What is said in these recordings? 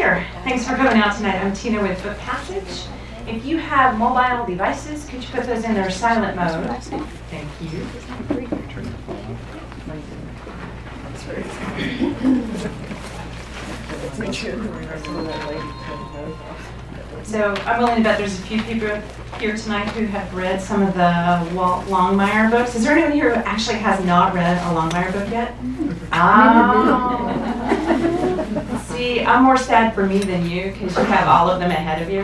Here, thanks for coming out tonight. I'm Tina with Book Passage. If you have mobile devices, could you put those in their silent mode? Thank you. So I'm willing to bet there's a few people here tonight who have read some of the Walt Longmeyer books. Is there anyone here who actually has not read a Longmeyer book yet? See, I'm more sad for me than you because you have all of them ahead of you.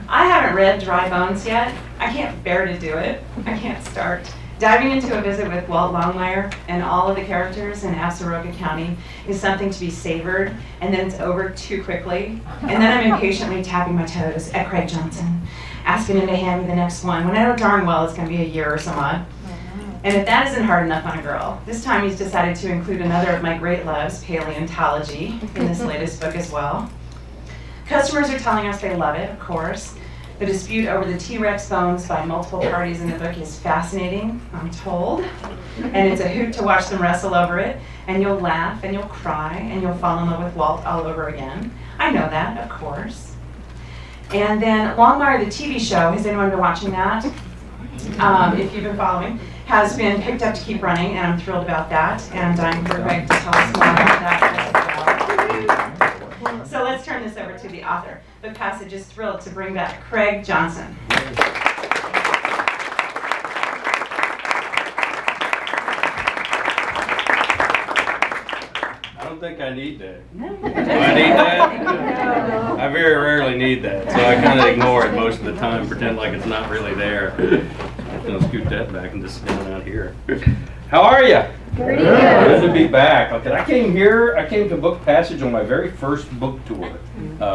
I haven't read Dry Bones yet. I can't bear to do it. I can't start. Diving into a visit with Walt Longmeyer and all of the characters in Absaroka County is something to be savored, and then it's over too quickly. And then I'm impatiently tapping my toes at Craig Johnson, asking him to hand me the next one, when I know darn well it's going to be a year or so on. And if that isn't hard enough on a girl, this time he's decided to include another of my great loves, paleontology, in this latest book as well. Customers are telling us they love it, of course. The dispute over the T-Rex bones by multiple parties in the book is fascinating, I'm told. And it's a hoot to watch them wrestle over it. And you'll laugh, and you'll cry, and you'll fall in love with Walt all over again. I know that, of course. And then Longmire, the TV show, has anyone been watching that? If you've been following, has been picked up to keep running, and I'm thrilled about that. And I'm here Greg to tell us more about that as well. So let's turn this over to the author. Book Passage is thrilled to bring back Craig Johnson. I don't think I need that. No. Do I need that? I very rarely need that, so I kind of ignore it most of the time, pretend like it's not really there. I'm going to scoot that back and just sit down out here. How are you? Pretty good. good. Good to be back. Okay, I came to Book Passage on my very first book tour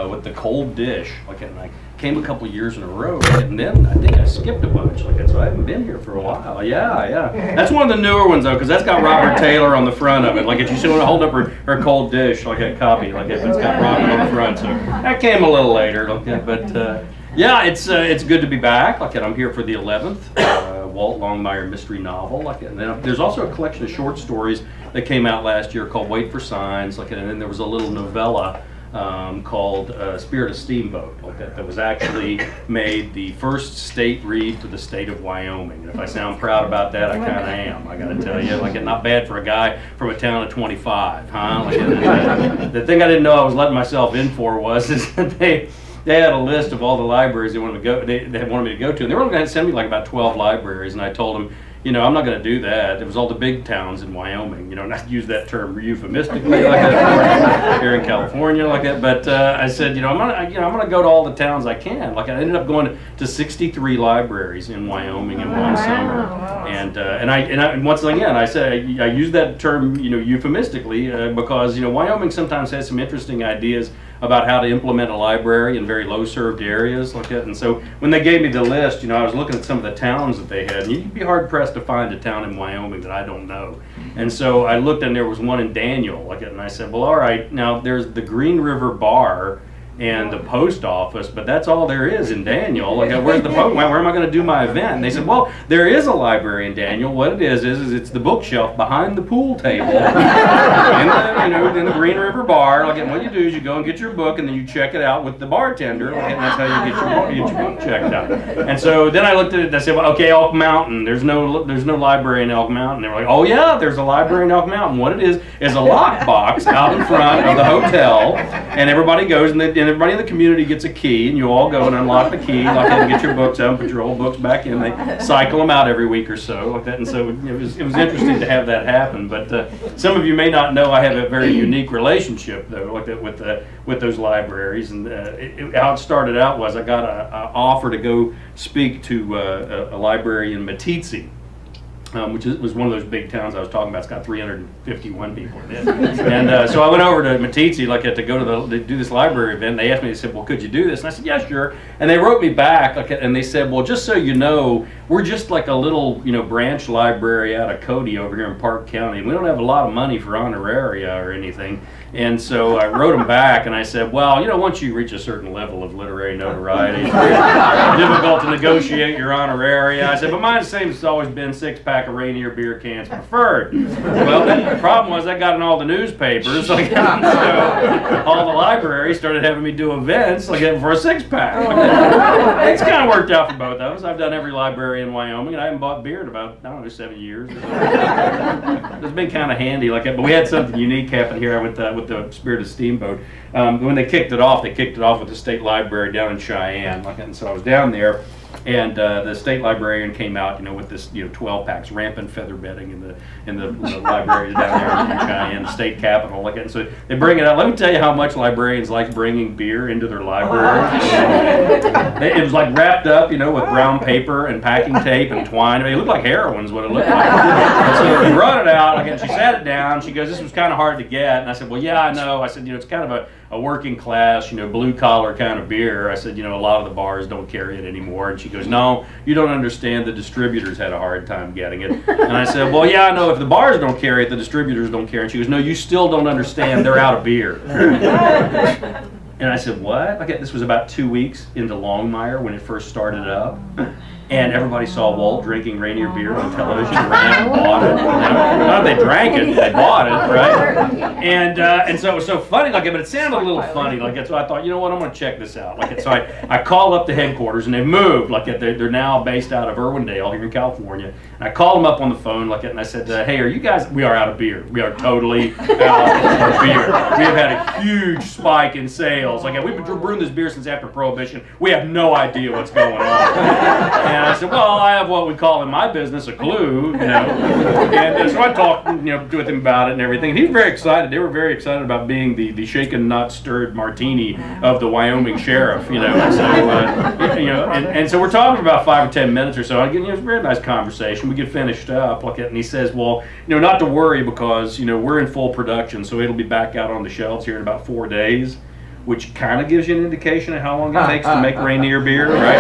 with the Cold Dish. And I came a couple years in a row, and then I think I skipped a bunch. So I haven't been here for a while. Yeah. That's one of the newer ones though, because that's got Robert Taylor on the front of it. Like if you want to hold up her Cold Dish, like a copy, like it's got Robert on the front. So that came a little later. Okay, but yeah, it's good to be back. Like I'm here for the 11th. Walt Longmeyer mystery novel. And then there's also a collection of short stories that came out last year called Wait for Signs. And then there was a little novella called Spirit of Steamboat that was actually made the first state read for the state of Wyoming. And if I sound proud about that, I kind of am. I got to tell you, not bad for a guy from a town of 25, huh? The thing I didn't know I was letting myself in for was that they had a list of all the libraries they wanted me to go to, and they were only going to send me like about 12 libraries, and I told them, I'm not going to do that. It was all the big towns in Wyoming, not to use that term euphemistically like that here in California like that, but I said, I'm going to go to all the towns I can. Like I ended up going to 63 libraries in Wyoming in one summer, and once again I said I use that term euphemistically because Wyoming sometimes has some interesting ideas about how to implement a library in very low-served areas like that. And so when they gave me the list, I was looking at some of the towns that they had, and you'd be hard-pressed to find a town in Wyoming that I don't know. And so I looked, and there was one in Daniel like that, and I said, well, all right, now there's the Green River Bar and the post office, but that's all there is in Daniel. Like, where's the post? Where am I going to do my event? And they said, well, there is a library in Daniel. What it is it's the bookshelf behind the pool table in the Green River Bar. Like, and what you do is you go and get your book, and then you check it out with the bartender, and that's how you get your book checked out. And so then I looked at it, and I said, well, okay, Elk Mountain. There's no library in Elk Mountain. They were like, oh yeah, there's a library in Elk Mountain. What it is a lockbox out in front of the hotel, and everybody goes and everybody in the community gets a key, and you all go and unlock the key, and get your books out, and put your old books back in. They cycle them out every week or so, like that. And so it was interesting to have that happen. But some of you may not know I have a very unique relationship though, like that with those libraries. And how it started out was I got an offer to go speak to a library in Meeteetse. Which was one of those big towns I was talking about. It's got 351 people in it. And so I went over to Meeteetse to go to do this library event. And they asked me, they said, well, could you do this? And I said, yeah, sure. And they wrote me back, and they said, well, just so you know, we're just like a little, branch library out of Cody over here in Park County. We don't have a lot of money for honoraria or anything. And so I wrote them back, and I said, well, once you reach a certain level of literary notoriety, it's very difficult to negotiate your honoraria. I said, but my name's always been 6-pack of Rainier beer cans preferred. Well, the problem was I got in all the newspapers, like, so all the libraries started having me do events like for a 6-pack. It's kind of worked out for both of us. I've done every library in Wyoming, and I haven't bought beer in about, I don't know, 7 years. It's been kind of handy like that, but we had something unique happen here with the Spirited Steamboat. When they kicked it off with the state library down in Cheyenne, like, and so I was down there, and the state librarian came out, with this, 12 packs, rampant feather bedding in the library down there in Cheyenne, the state capitol, like, and so they bring it out. Let me tell you how much librarians like bringing beer into their library. It was like wrapped up, with brown paper and packing tape and twine. I mean, it looked like heroin is what it looked like. And so they brought it out, like, and she sat it down. She goes, "This was kind of hard to get." And I said, "Well, yeah, I know." I said, "It's kind of a working class, blue collar kind of beer." I said, "A lot of the bars don't carry it anymore." And she goes, "No, you don't understand. The distributors had a hard time getting it." And I said, "Well, yeah, I know. If the bars don't carry it, the distributors don't carry it." And she goes, "No, you still don't understand. They're out of beer." And I said, "What?" Okay, this was about 2 weeks into Longmeyer when it first started up. And everybody saw Walt drinking Rainier beer on television, ran and bought it. Not they drank it, they bought it, right? And so it was so funny, like, but it sounded a little funny, like, so I thought, you know what, I'm going to check this out. Like, so I called up the headquarters, and they've moved, like, they're now based out of Irwindale here in California. And I called them up on the phone, like, and I said, "Hey, are you guys?" "We are out of beer. We are totally out of beer. We have had a huge spike in sales. Like, we've been brewing this beer since after Prohibition. We have no idea what's going on." And I said, "Well, I have what we call in my business a clue, And so I talked, with him about it and everything. And he was very excited. They were very excited about being the shaken, not stirred martini of the Wyoming sheriff, And so, and so we're talking about 5 or 10 minutes or so. Again, it was a very nice conversation. We get finished up, and he says, "Well, not to worry because, we're in full production, so it'll be back out on the shelves here in about 4 days." Which kind of gives you an indication of how long it takes to make Rainier beer, right?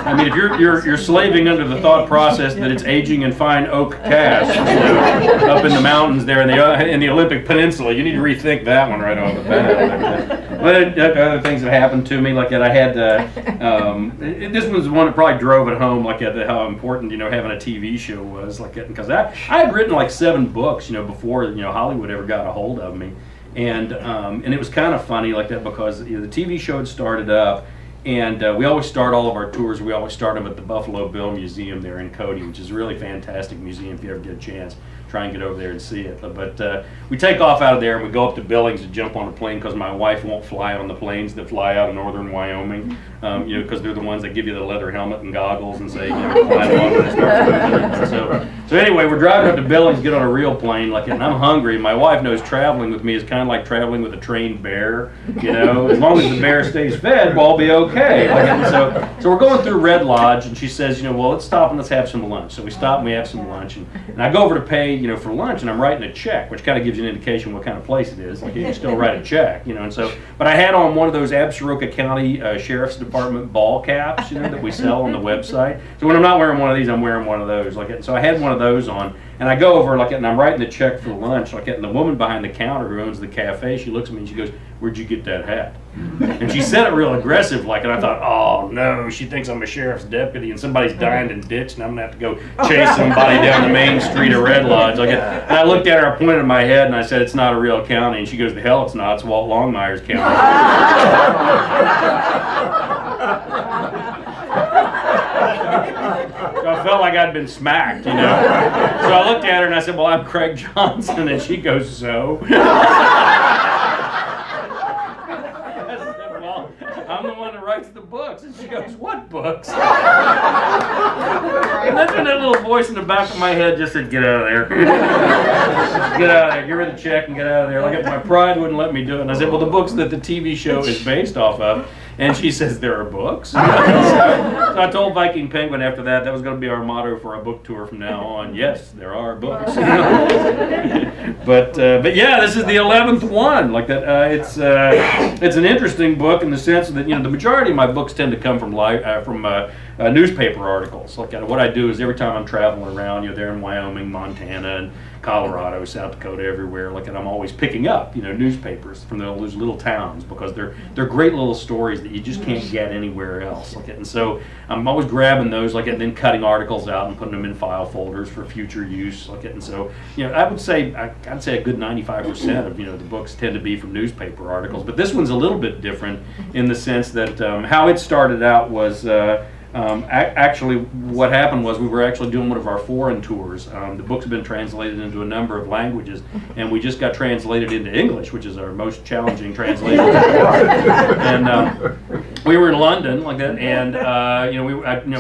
I mean, if you're slaving under the thought process that it's aging in fine oak casks, up in the mountains there in the Olympic Peninsula, you need to rethink that one right off the bat. But other things that happened to me, like that, I had this was one that probably drove it home, like how important having a TV show was, like because I had written like 7 books, before Hollywood ever got a hold of me. And it was kind of funny like that because the TV show had started up, and we always start all of our tours. We always start them at the Buffalo Bill Museum there in Cody, which is a really fantastic museum. If you ever get a chance, try and get over there and see it. But we take off out of there and we go up to Billings to jump on a plane because my wife won't fly on the planes that fly out of northern Wyoming, because they're the ones that give you the leather helmet and goggles and say, fly along when it starts moving. So anyway, we're driving up to Billings, get on a real plane, and I'm hungry. My wife knows traveling with me is kind of like traveling with a trained bear. As long as the bear stays fed, we'll all be okay. So we're going through Red Lodge, and she says, well, let's stop and let's have some lunch. So we stop and we have some lunch, and I go over to pay, for lunch, and I'm writing a check, which kind of gives you an indication what kind of place it is. Like you can still write a check, and so. But I had on one of those Absaroka County Sheriff's Department ball caps, that we sell on the website. So when I'm not wearing one of these, I'm wearing one of those. So I had one of those on, and I go over and I'm writing the check for lunch, and the woman behind the counter who owns the cafe, she looks at me and she goes, "Where'd you get that hat?" And she said it real aggressive, and I thought, oh no, she thinks I'm a sheriff's deputy and somebody's dying in ditch, and I'm gonna have to go chase somebody down the main street of Red Lodge. And I looked at her, I pointed at my head, and I said, "It's not a real county." And she goes, "The hell it's not. It's Walt Longmire's county." So I felt like I'd been smacked, So I looked at her and I said, "Well, I'm Craig Johnson," and she goes, "So?" "I'm the one that writes the books." And she goes, "What books?" And then that little voice in the back of my head just said, "Get out of there. Get out of there. Give her the check and get out of there." My pride wouldn't let me do it. And I said, "Well, the books that the TV show is based off of." And she says, "There are books." So I told Viking Penguin after that was going to be our motto for our book tour from now on. Yes, there are books. But yeah, this is the 11th one. It's an interesting book in the sense that the majority of my books tend to come from newspaper articles. Like what I do is every time I'm traveling around, there in Wyoming, Montana, and Colorado, South Dakota, everywhere, and I'm always picking up, newspapers from those little towns, because they're great little stories that you just can't get anywhere else. And so I'm always grabbing those, and then cutting articles out and putting them in file folders for future use. And so, I would say I'd say a good 95% of the books tend to be from newspaper articles, but this one's a little bit different in the sense that how it started out was. Actually, what happened was we were actually doing one of our foreign tours. The books have been translated into a number of languages, and we just got translated into English, which is our most challenging translation. And we were in London, and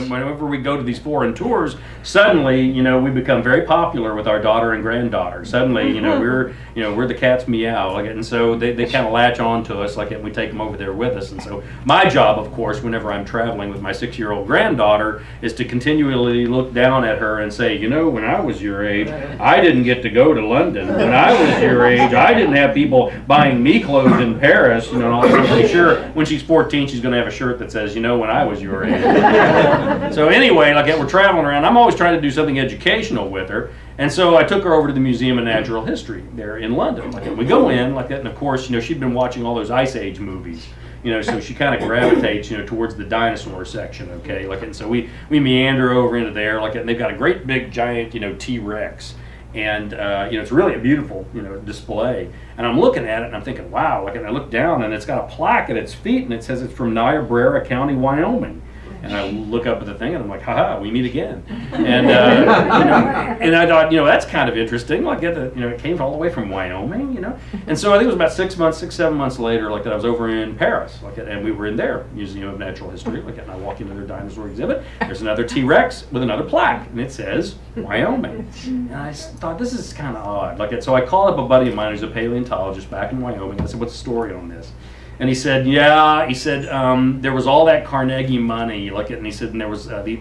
whenever we go to these foreign tours, suddenly, we become very popular with our daughter and granddaughter. Suddenly, we're the cat's meow, and so they kind of latch on to us, and we take them over there with us. And so my job, of course, whenever I'm traveling with my 6-year-old granddaughter, is to continually look down at her and say, when I was your age, I didn't get to go to London. When I was your age, I didn't have people buying me clothes in Paris. I'm pretty sure when she's 14, she's going to have a shirt that says, when I was your age. So anyway, we're traveling around. I'm always trying to do something educational with her. And so I took her over to the Museum of Natural History there in London. We go in, and of course, she'd been watching all those Ice Age movies. So she kind of gravitates, towards the dinosaur section, okay? And so we meander over into there, and they've got a great big giant, T-Rex. And, it's really a beautiful, display. And I'm looking at it and I'm thinking, wow, and I look down and it's got a plaque at its feet and it says it's from Niobrara County, Wyoming. And I look up at the thing and I'm like, haha, we meet again. And and I thought, that's kind of interesting. It came all the way from Wyoming, And so I think it was about 6, 7 months later, that I was over in Paris, and we were in their Museum of Natural History, and I walk into their dinosaur exhibit. There's another T-Rex with another plaque, and it says Wyoming. And I thought, this is kind of odd. So I called up a buddy of mine who's a paleontologist back in Wyoming. I said, what's the story on this? And he said, there was all that Carnegie money, and he said, and there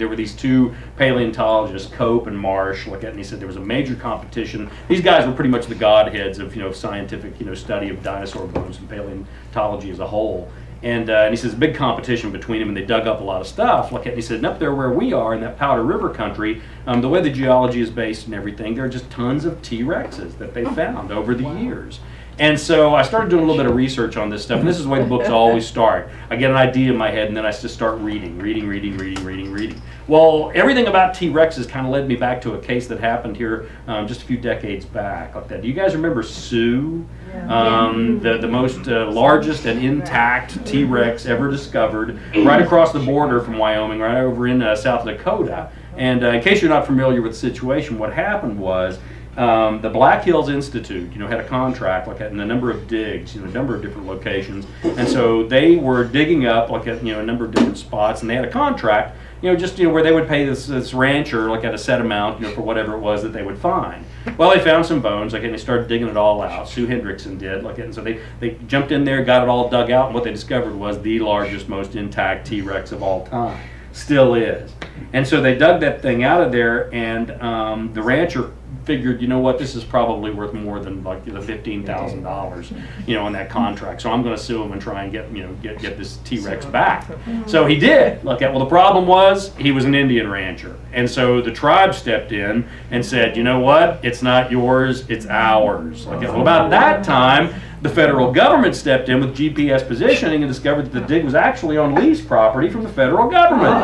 were these 2 paleontologists, Cope and Marsh, and he said there was a major competition. These guys were pretty much the godheads of, scientific, study of dinosaur bones and paleontology as a whole. And he says, big competition between them, and they dug up a lot of stuff. And he said, and up there where we are in that Powder River country, the way the geology is based and everything, there are just tons of T-Rexes that they found over the years. And so I started doing a little bit of research on this stuff, and this is the way the books always start. I get an idea in my head, and then I just start reading. Well, everything about T-Rexes kind of led me back to a case that happened here just a few decades back. Do you guys remember Sioux? The most largest and intact T-Rex ever discovered, right across the border from Wyoming, right over in South Dakota. And in case you're not familiar with the situation, what happened was the Black Hills Institute, had a contract, and a number of digs, a number of different locations, and so they were digging up, a number of different spots, and they had a contract, just where they would pay this rancher, at a set amount, for whatever it was that they would find. Well, they found some bones, and they started digging it all out. Sue Hendrickson did, and so they jumped in there, got it all dug out, and what they discovered was the largest, most intact T-Rex of all time. Still is. And so they dug that thing out of there, and the rancher figured, this is probably worth more than the $15,000, on that contract. So I'm going to sue him and try and get this T-Rex back. So he did. Well, the problem was he was an Indian rancher, and so the tribe stepped in and said, it's not yours, it's ours. Well, about that time, the federal government stepped in with GPS positioning and discovered that the dig was actually on lease property from the federal government,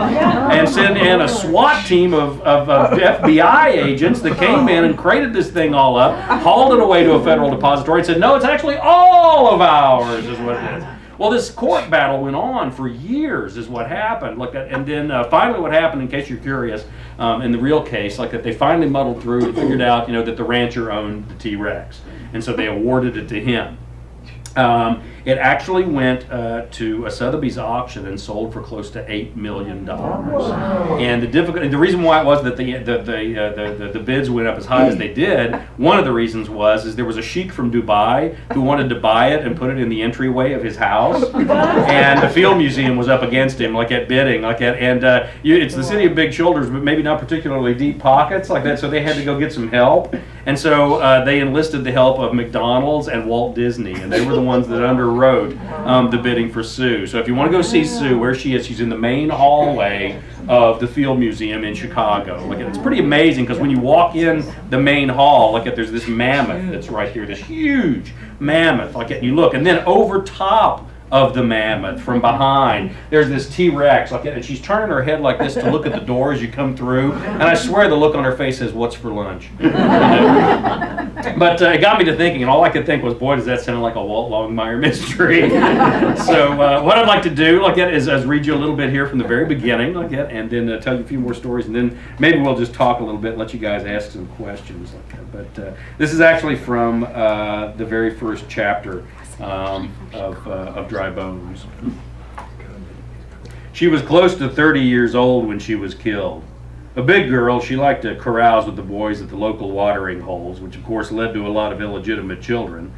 and sent in a SWAT team of FBI agents that came in and crated this thing all up, hauled it away to a federal depository, and said, no, it's actually all of ours, is what it is. Well, this court battle went on for years, is what happened. And then finally what happened, in case you're curious, in the real case, that they finally muddled through and figured out, that the rancher owned the T-Rex. And so they awarded it to him. It actually went to a Sotheby's auction and sold for close to $8 million. And the reason why it was that the bids went up as high as they did, one of the reasons was there was a sheik from Dubai who wanted to buy it and put it in the entryway of his house, and the Field Museum was up against him, at bidding, it's the city of big shoulders, but maybe not particularly deep pockets, so they had to go get some help. And so they enlisted the help of McDonald's and Walt Disney, and they were the ones that underwrote the bidding for Sue. So if you want to go see Sue, where she is, she's in the main hallway of the Field Museum in Chicago. Look, it's pretty amazing because when you walk in the main hall, look at there's this mammoth that's right here, this huge mammoth. Like you look, and then over top of the mammoth from behind, there's this T-Rex, like, and she's turning her head like this to look at the door as you come through, and I swear the look on her face says, "What's for lunch?" But it got me to thinking, and all I could think was, boy, does that sound like a Walt Longmeyer mystery. So what I'd like to do is read you a little bit here from the very beginning, and then tell you a few more stories, and then maybe we'll just talk a little bit and let you guys ask some questions. But this is actually from the very first chapter of Dry Bones. She was close to 30 years old when she was killed. A big girl, she liked to carouse with the boys at the local watering holes, which of course led to a lot of illegitimate children.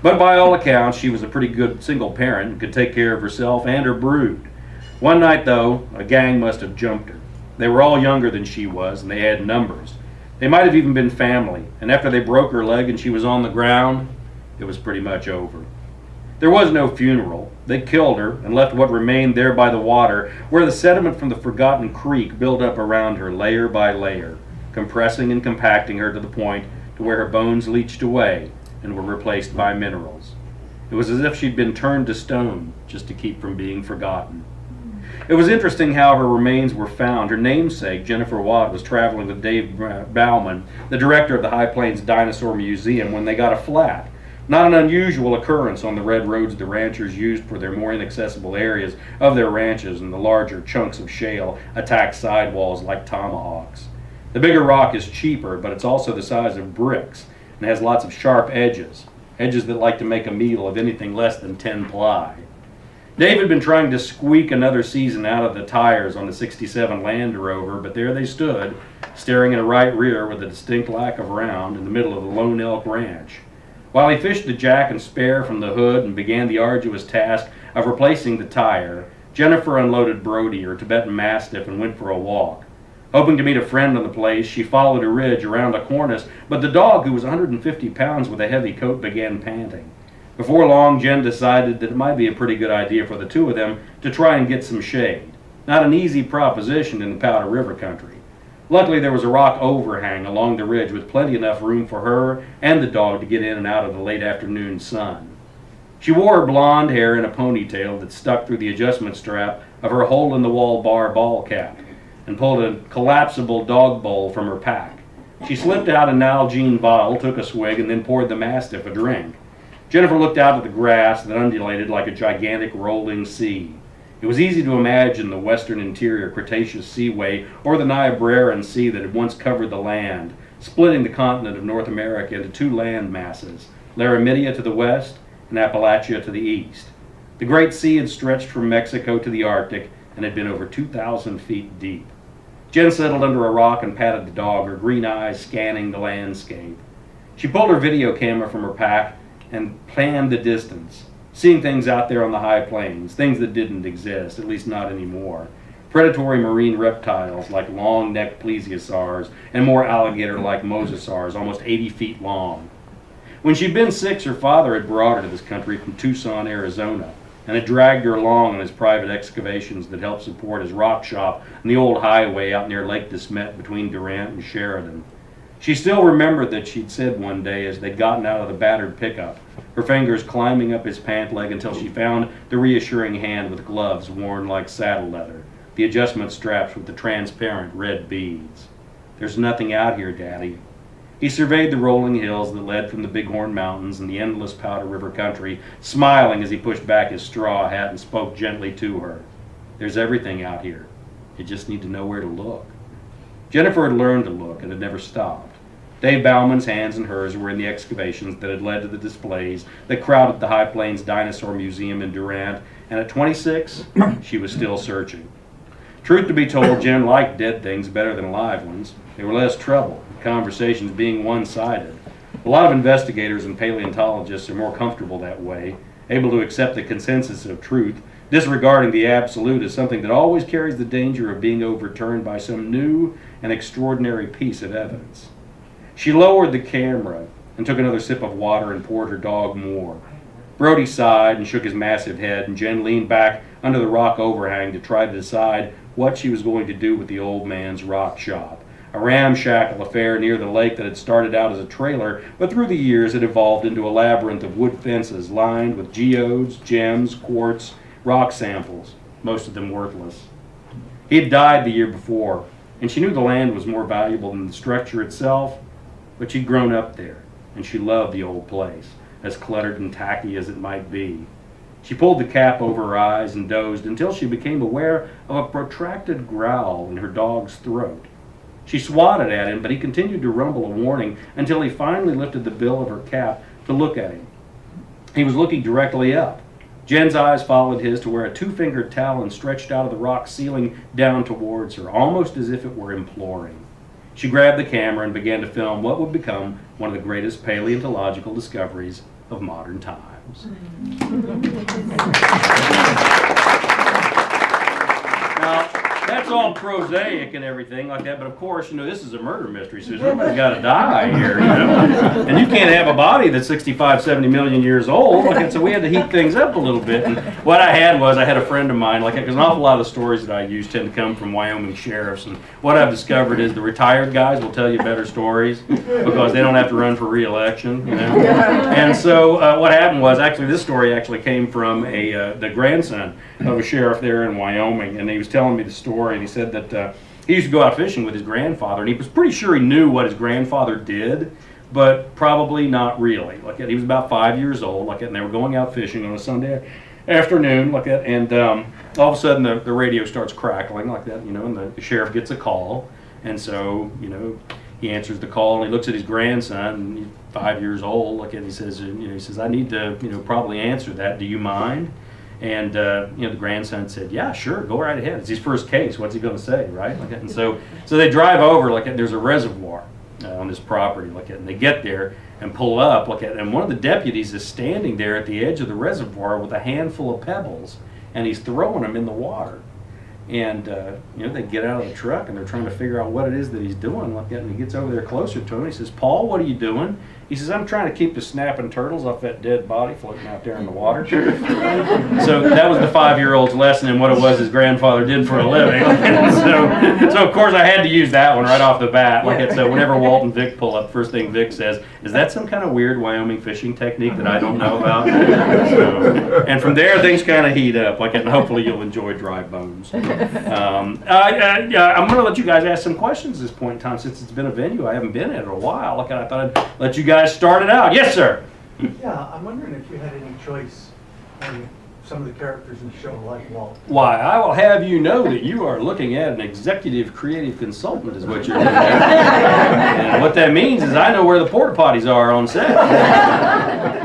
But by all accounts, she was a pretty good single parent and could take care of herself and her brood. One night, though, a gang must have jumped her. They were all younger than she was, and they had numbers. They might have even been family, and after they broke her leg and she was on the ground, it was pretty much over. There was no funeral. They killed her and left what remained there by the water, where the sediment from the forgotten creek built up around her layer by layer, compressing and compacting her to the point to where her bones leached away and were replaced by minerals. It was as if she'd been turned to stone just to keep from being forgotten. It was interesting how her remains were found. Her namesake, Jennifer Watt, was traveling with Dave Bauman, the director of the High Plains Dinosaur Museum, when they got a flat. Not an unusual occurrence on the red roads the ranchers used for their more inaccessible areas of their ranches, and the larger chunks of shale attack sidewalls like tomahawks. The bigger rock is cheaper, but it's also the size of bricks and has lots of sharp edges, edges that like to make a meal of anything less than 10 ply. Dave had been trying to squeak another season out of the tires on the '67 Land Rover, but there they stood, staring in a right rear with a distinct lack of round in the middle of the Lone Elk Ranch. While he fished the jack and spare from the hood and began the arduous task of replacing the tire, Jennifer unloaded Brody, her Tibetan Mastiff, and went for a walk. Hoping to meet a friend on the place, she followed a ridge around a cornice, but the dog, who was 150 pounds with a heavy coat, began panting. Before long, Jen decided that it might be a pretty good idea for the two of them to try and get some shade. Not an easy proposition in the Powder River country. Luckily, there was a rock overhang along the ridge with plenty enough room for her and the dog to get in and out of the late afternoon sun. She wore her blonde hair in a ponytail that stuck through the adjustment strap of her hole-in-the-wall bar ball cap and pulled a collapsible dog bowl from her pack. She slipped out a Nalgene bottle, took a swig, and then poured the Mastiff a drink. Jennifer looked out at the grass that undulated like a gigantic rolling sea. It was easy to imagine the western interior Cretaceous Seaway or the Niobraran Sea that had once covered the land, splitting the continent of North America into two land masses, Laramidia to the west and Appalachia to the east. The Great Sea had stretched from Mexico to the Arctic and had been over 2,000 feet deep. Jen settled under a rock and patted the dog, her green eyes scanning the landscape. She pulled her video camera from her pack and planned the distance, seeing things out there on the high plains, things that didn't exist, at least not anymore. Predatory marine reptiles like long-necked plesiosaurs and more alligator-like mosasaurs, almost 80 feet long. When she'd been 6, her father had brought her to this country from Tucson, Arizona, and had dragged her along on his private excavations that helped support his rock shop on the old highway out near Lake DeSmet between Durant and Sheridan. She still remembered that she'd said one day as they'd gotten out of the battered pickup, her fingers climbing up his pant leg until she found the reassuring hand with gloves worn like saddle leather, the adjustment straps with the transparent red beads. "There's nothing out here, Daddy." He surveyed the rolling hills that led from the Bighorn Mountains and the endless Powder River country, smiling as he pushed back his straw hat and spoke gently to her. "There's everything out here. You just need to know where to look." Jennifer had learned to look and had never stopped. Dave Bauman's hands and hers were in the excavations that had led to the displays that crowded the High Plains Dinosaur Museum in Durant, and at 26, she was still searching. Truth to be told, Jen liked dead things better than live ones. They were less trouble, conversations being one-sided. A lot of investigators and paleontologists are more comfortable that way, able to accept the consensus of truth, disregarding the absolute as something that always carries the danger of being overturned by some new and extraordinary piece of evidence. She lowered the camera and took another sip of water and poured her dog more. Brody sighed and shook his massive head, and Jen leaned back under the rock overhang to try to decide what she was going to do with the old man's rock shop. A ramshackle affair near the lake that had started out as a trailer, but through the years it evolved into a labyrinth of wood fences lined with geodes, gems, quartz, rock samples, most of them worthless. He had died the year before, and she knew the land was more valuable than the structure itself, but she'd grown up there, and she loved the old place, as cluttered and tacky as it might be. She pulled the cap over her eyes and dozed until she became aware of a protracted growl in her dog's throat. She swatted at him, but he continued to rumble a warning until he finally lifted the bill of her cap to look at him. He was looking directly up. Jen's eyes followed his to where a two-fingered talon stretched out of the rock ceiling down towards her, almost as if it were imploring. She grabbed the camera and began to film what would become one of the greatest paleontological discoveries of modern times. Now, that's all prosaic and everything like that, but of course, you know, this is a murder mystery, so somebody's got to die here, you know. And you can't have a body that's 65, 70 million years old, like, so we had to heat things up a little bit. And what I had a friend of mine, like, because an awful lot of the stories that I use tend to come from Wyoming sheriffs, and what I've discovered is the retired guys will tell you better stories because they don't have to run for re-election, you know. And so what happened was, actually, this story actually came from the grandson of a sheriff there in Wyoming, and he was telling me the story. And he said that he used to go out fishing with his grandfather, and he was pretty sure he knew what his grandfather did, but probably not really. Like he was about 5 years old, like and they were going out fishing on a Sunday afternoon, like that, and all of a sudden the radio starts crackling like that, you know, and the sheriff gets a call, and so, you know, he answers the call and he looks at his grandson, and he's 5 years old, like, and he says, I need to, you know, probably answer that. Do you mind? And you know, the grandson said, "Yeah, sure, go right ahead. It's his first case. What's he going to say, right?" Like, and so they drive over. Like, there's a reservoir on this property. Like, and they get there and pull up. Like, and one of the deputies is standing there at the edge of the reservoir with a handful of pebbles, and he's throwing them in the water. And you know, they get out of the truck and they're trying to figure out what it is that he's doing. Like that, and he gets over there closer to him. He says, "Paul, what are you doing?" He says, "I'm trying to keep the snapping turtles off that dead body floating out there in the water." So that was the 5-year-old's lesson in what it was his grandfather did for a living. So of course I had to use that one right off the bat. Like so whenever Walt and Vic pull up, first thing Vic says, "Is that some kind of weird Wyoming fishing technique that I don't know about?" So, and from there things kind of heat up. Like, and hopefully you'll enjoy Dry Bones. I'm going to let you guys ask some questions at this point in time, since it's been a venue I haven't been in a while. Like, I thought I'd let you guys start it out. Yes, sir. Yeah, I'm wondering if you had any choice in some of the characters in the show, like Walt. Why, I will have you know that you are looking at an executive creative consultant is what you're looking at. And what that means is I know where the porta potties are on set.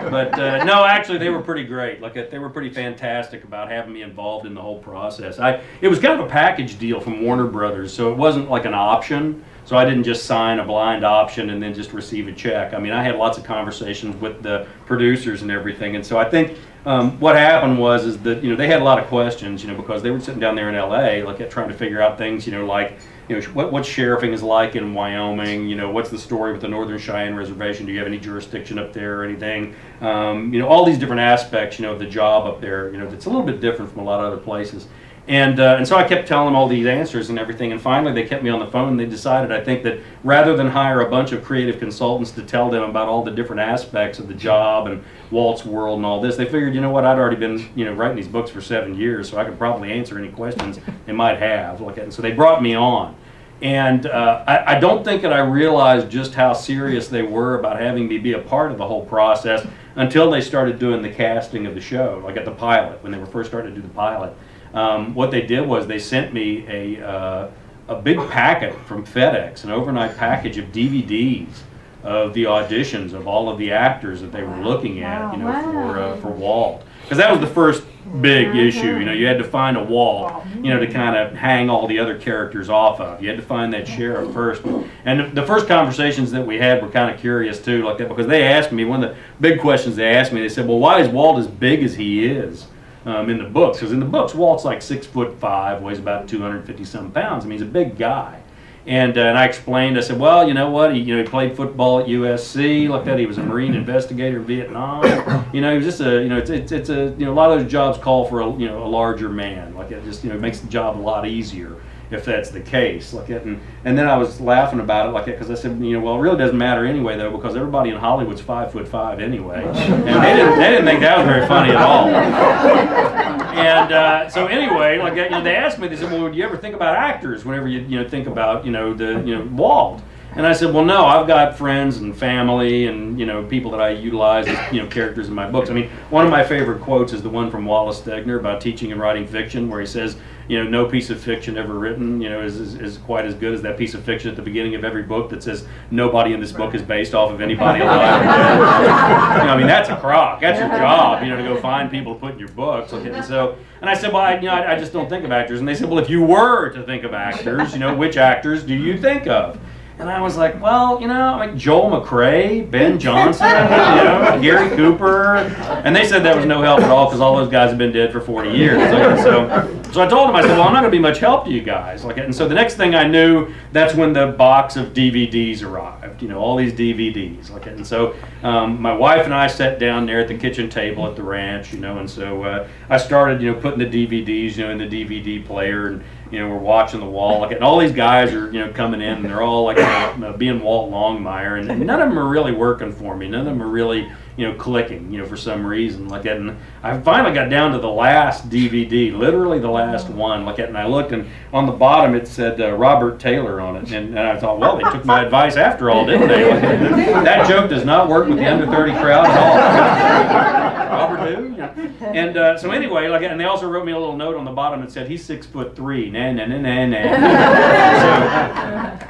But no, actually they were pretty great. Like they were pretty fantastic about having me involved in the whole process. It was kind of a package deal from Warner Brothers, so it wasn't like an option. So I didn't just sign a blind option and then just receive a check. I mean, I had lots of conversations with the producers and everything. And so I think what happened is that, you know, they had a lot of questions, you know, because they were sitting down there in LA, like trying to figure out things, you know, like, you know, what sheriffing is like in Wyoming, you know, what's the story with the Northern Cheyenne Reservation? Do you have any jurisdiction up there or anything? You know, all these different aspects, you know, of the job up there, you know, that's a little bit different from a lot of other places. And so I kept telling them all these answers and everything, and finally they kept me on the phone, and they decided, I think, that rather than hire a bunch of creative consultants to tell them about all the different aspects of the job and Walt's world and all this, they figured, you know what, I'd already been, you know, writing these books for 7 years, so I could probably answer any questions they might have. And so they brought me on. And I don't think that I realized just how serious they were about having me be a part of the whole process until they started doing the casting of the show, like at the pilot, when they were first starting to do the pilot. What they did was they sent me a big packet from FedEx, an overnight package of DVDs of the auditions of all of the actors that they were looking at, you know, for Walt. Because that was the first big issue, you know, you had to find a Walt, you know, to kind of hang all the other characters off of. You had to find that sheriff first. And the first conversations that we had were kind of curious too, like that, because they asked me, one of the big questions they asked me, they said, well, why is Walt as big as he is? In the books, because in the books Walt's like 6'5", weighs about 250 some pounds. I mean, he's a big guy, And I explained, I said, well, you know what, he played football at USC, like that. He was a Marine investigator in Vietnam. He was just it's a a lot of those jobs call for a larger man. Like it just makes the job a lot easier if that's the case. Like it, and then I was laughing about it like that because I said, well, it really doesn't matter anyway though, because everybody in Hollywood's 5'5" anyway, and they didn't think that was very funny at all. And so anyway, like they asked me, they said, well, would you ever think about actors whenever you think about the Walt? And I said, well, no, I've got friends and family and people that I utilize as characters in my books. I mean, one of my favorite quotes is the one from Wallace Stegner about teaching and writing fiction, where he says, no piece of fiction ever written is quite as good as that piece of fiction at the beginning of every book that says nobody in this book is based off of anybody alive. I mean, that's a crock. That's your job, to go find people to put in your books. And I said, well, I just don't think of actors. And they said, well, if you were to think of actors, which actors do you think of? And I was like, well, like Joel McCrea, Ben Johnson, Gary Cooper. And they said that was no help at all because all those guys have been dead for 40 years. So I told them, I said, well, I'm not going to be much help to you guys. And so the next thing I knew, that's when the box of DVDs arrived, all these DVDs. And so my wife and I sat down there at the kitchen table at the ranch, and so I started, putting the DVDs, in the DVD player, and we're watching the wall, and all these guys are, coming in, and they're all being Walt Longmeyer, and none of them are really working for me. None of them are really, clicking, for some reason, And I finally got down to the last DVD, literally the last one, and I looked, and on the bottom it said Robert Taylor on it, and I thought, well, they took my advice after all, didn't they? That joke does not work with the under 30 crowd at all. Robert who? And so anyway, and they also wrote me a little note on the bottom that said he's 6'3". Nah, nah, nah, nah, nah.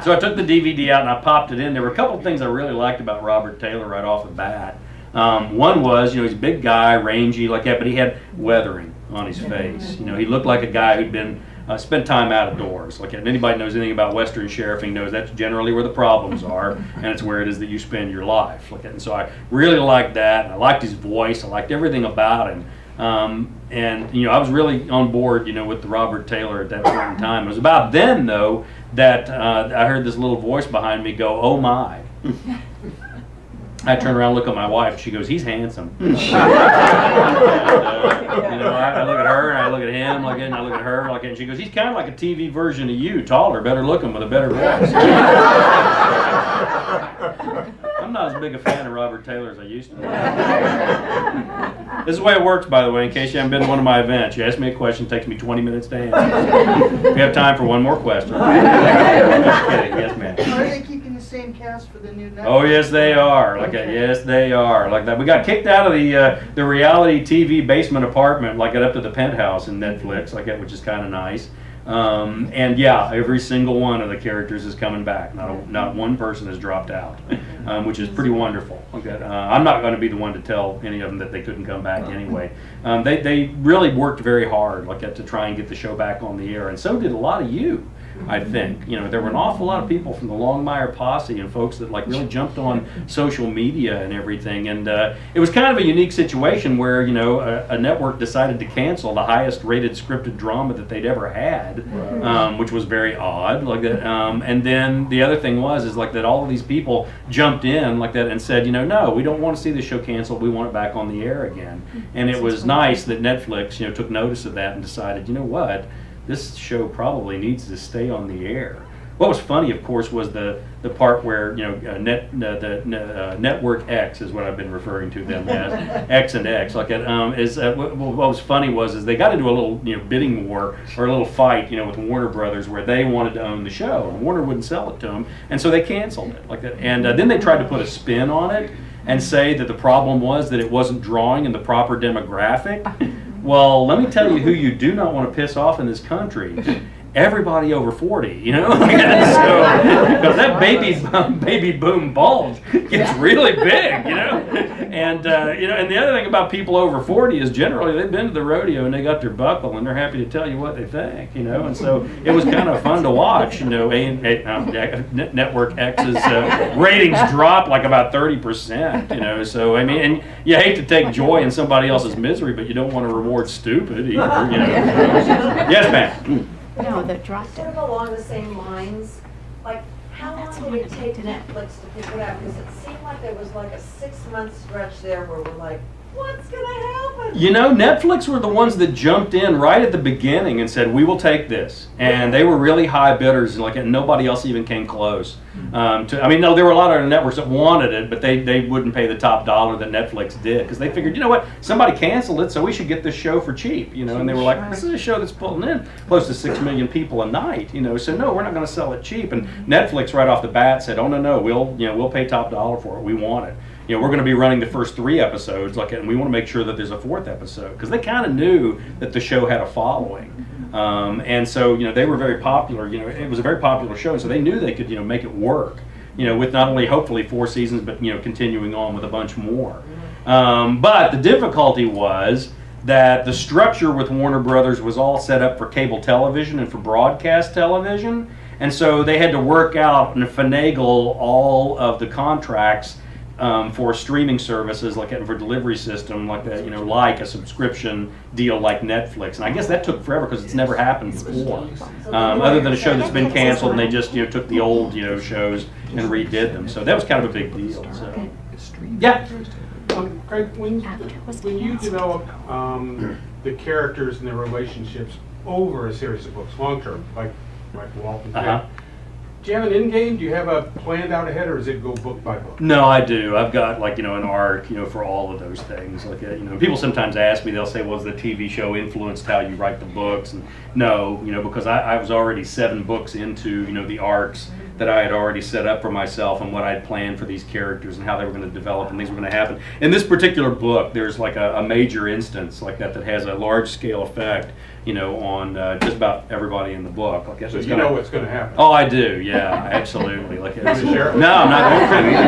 So I took the DVD out and I popped it in. There were a couple of things I really liked about Robert Taylor right off the bat. One was, he's a big guy, rangy like that, but he had weathering on his face. He looked like a guy who'd been spent time out of doors. And anybody knows anything about Western sheriffing knows that's generally where the problems are, and it's where it is that you spend your life. And so I really liked that, and I liked his voice. I liked everything about him. And I was really on board, with the Robert Taylor at that point in time. It was about then, though, that I heard this little voice behind me go, "Oh my." I turn around and look at my wife. She goes, "He's handsome." And, I look at her, and I look at him, and I look at her, and she goes, "He's kind of like a TV version of you, taller, better looking, with a better voice." I'm not as big a fan of Robert Taylor as I used to be. This is the way it works, by the way, in case you haven't been to one of my events. You ask me a question, it takes me 20 minutes to answer. We have time for one more question. Just kidding. Yes, ma'am. Are they keeping the same cast for the new network? Oh, yes, they are. Yes, they are. That. We got kicked out of the reality TV basement apartment, up to the penthouse in Netflix, which is kind of nice. And yeah, every single one of the characters is coming back. Not one person has dropped out, which is pretty wonderful. I'm not going to be the one to tell any of them that they couldn't come back anyway. They really worked very hard to try and get the show back on the air, and so did a lot of you. I think there were an awful lot of people from the Longmeyer posse and folks that really jumped on social media and everything, and it was kind of a unique situation where a network decided to cancel the highest rated scripted drama that they'd ever had, which was very odd. And then the other thing was that all of these people jumped in and said, no, we don't want to see the show canceled. We want it back on the air again. And it was nice that Netflix took notice of that and decided, what, this show probably needs to stay on the air. What was funny, of course, was the part where Network X is what I've been referring to them as, X and X. What was funny was they got into a little bidding war or a little fight with Warner Brothers where they wanted to own the show and Warner wouldn't sell it to them, and so they canceled it And then they tried to put a spin on it and say that the problem was that it wasn't drawing in the proper demographic. Well, let me tell you who you do not want to piss off in this country. Everybody over 40, because that baby boom bulge gets really big, and and the other thing about people over 40 is generally they've been to the rodeo and they got their buckle and they're happy to tell you what they think, and so it was kind of fun to watch, Network X's ratings drop about 30%, so I mean, and you hate to take joy in somebody else's misery, but you don't want to reward stupid either, Yes, ma'am. No, the drop Sort of along the same lines, like, how long did it take Netflix to pick it up? Because it seemed like there was like a 6-month stretch there where we're like, what's gonna happen? You know, Netflix were the ones that jumped in right at the beginning and said, we will take this. And they were really high bidders, and nobody else even came close. I mean, no, there were a lot of networks that wanted it, but they wouldn't pay the top dollar that Netflix did, because they figured, you know what, somebody canceled it, so we should get this show for cheap, you know. And they were like, this is a show that's pulling in close to 6 million people a night, you know, so no, we're not going to sell it cheap. And Netflix right off the bat said, oh no, we'll pay top dollar for it. We want it. You know, we're going to be running the first 3 episodes, and we want to make sure that there's a 4th episode, because they kind of knew that the show had a following. And so, you know, they were very popular. You know, it was a very popular show, so they knew they could, you know, make it work, you know, with not only hopefully 4 seasons, but, you know, continuing on with a bunch more. But the difficulty was that the structure with Warner Brothers was all set up for cable television and for broadcast television, and so they had to work out and finagle all of the contracts for streaming services, like for delivery system, like that, you know, like a subscription deal like Netflix. And I guess that took forever because it's never happened before, other than a show that's been canceled and they just, you know, took the old, you know, shows and redid them. So that was kind of a big deal. So, yeah. Craig, when you develop the characters and their relationships over a series of books, long term, like Walt and Pant, do you have an end game? Do you have a planned out ahead, or does it go book by book? No, I do. I've got, like, you know, an arc, you know, for all of those things. Like, you know, people sometimes ask me, they'll say, well, has the TV show influenced how you write the books? And no, you know, because I was already 7 books into, you know, the arcs that I had already set up for myself and what I had planned for these characters and how they were going to develop and things were going to happen. In this particular book, there's like a major instance like that has a large scale effect, you know, on just about everybody in the book. Like, so you know what's going to happen. Oh, I do. Yeah, absolutely. Like, no, I'm not going to.